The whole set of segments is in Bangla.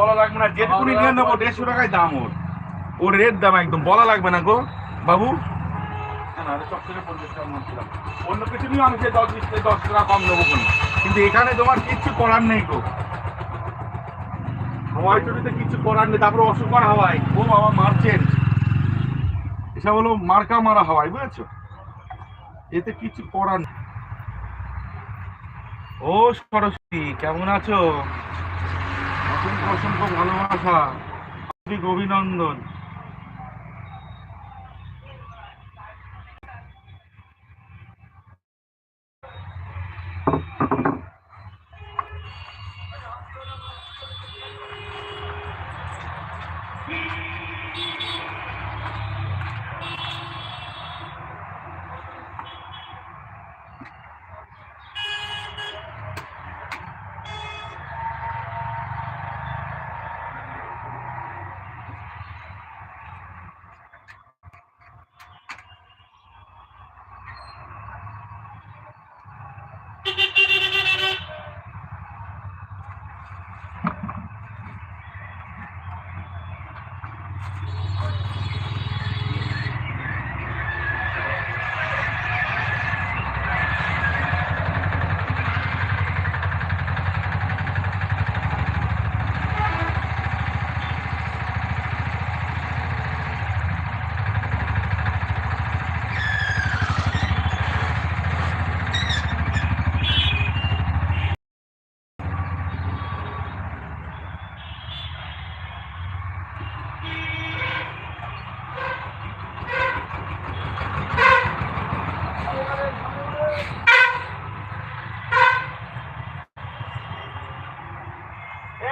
বলা লাগবে না, যেটুকুনি নিয়ে নেবো 150 টাকায় দাম। ওর রেট দাম একদম বলা লাগবে না গো বাবু। অন্য কিছু নিয়ে আমি 10 টাকা কম নেবো, কিন্তু এখানে তোমার কিচ্ছু করার নেই গো। হাওয়াই চটিতে কিছু করার নেই। তারপরে অসুখর হাওয়াই, ও বাবা মারছেন, এসব হলো মার্কা মারা হাওয়াই, বুঝেছো? এতে কিছু করার নেই। ও সরস্বতী, কেমন আছো? অসংখ্য অসংখ্য ভালোবাসা, অভিনন্দন।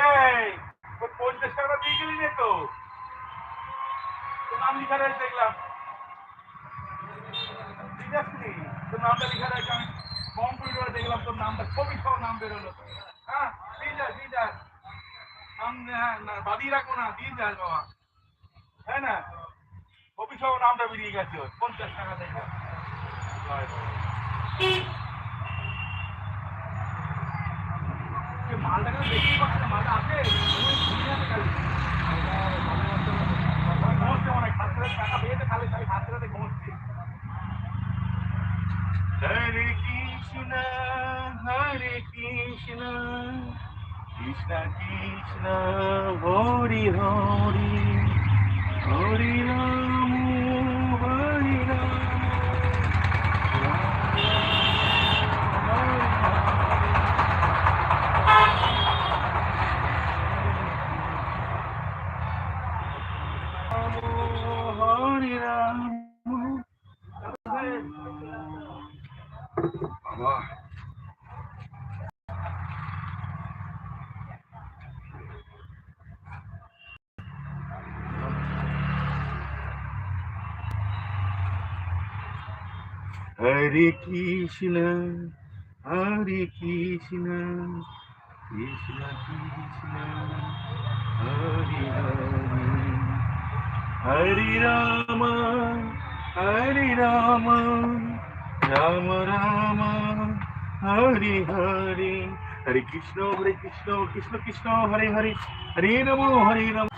এই 50 টাকা দিয়ে গেলি না তো? তোর নাম লিখা রয়েছে দেখলাম, ঠিক আছে? তোর নামটা লিখা রয়েছে, আমি কম্পিউটারে দেখলাম তোর নামটা, ছবি সহ নাম বেরোলো। হ্যাঁ দিয়ে যা, দিয়ে যা নাম। হ্যাঁ না বাদিয়ে রাখবো না, দিয়ে যাস বাবা, তাই না? ছবি সহ নামটা বেরিয়ে গেছে ওর, 50 টাকা দেখলাম। মালটাকে দেখতেই পাচ্ছে না, মালটা আছে টাকা পেয়েছে খালি তাই হাতে ঘুমছে। হরে কৃষ্ণ হরে কৃষ্ণ কৃষ্ণ কৃষ্ণ হরি হরি হরি রাম হরি রাম হরি রাম। বাবা হরে কৃষ্ণ হরে কৃষ্ণ কৃষ্ণ কৃষ্ণ হরে হরে হরে রাম হরে রাম রাম রাম হরে হরে হরে কৃষ্ণ কৃষ্ণ কৃষ্ণ হরে হরে হরে রাম হরে রাম।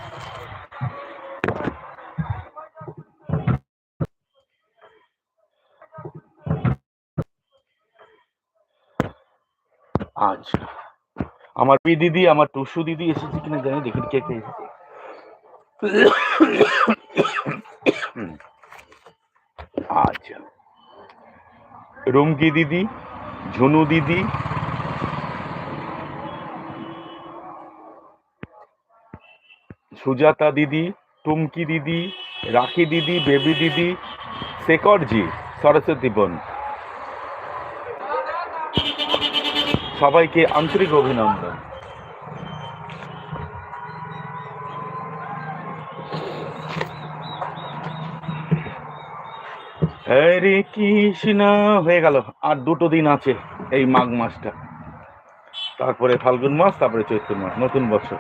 আজ আমার দিদি, আমার টুসু দিদি এসেছে কিনা জানি, দেখি কে কে এসেছে। আচ্ছা, রুমকি দিদি, ঝুনু দিদি, সুজাতা দিদি, টুমকি দিদি, রাখি দিদি, বেবি দিদি, শেখরজি, সরস্বতী বোন, সবাইকে আন্তরিক অভিনন্দন। হরে কৃষ্ণ। হয়ে গেল, আর 2 দিন আছে এই মাঘ মাসটা, তারপরে ফাল্গুন মাস, তারপরে চৈত্র মাস, নতুন বছর।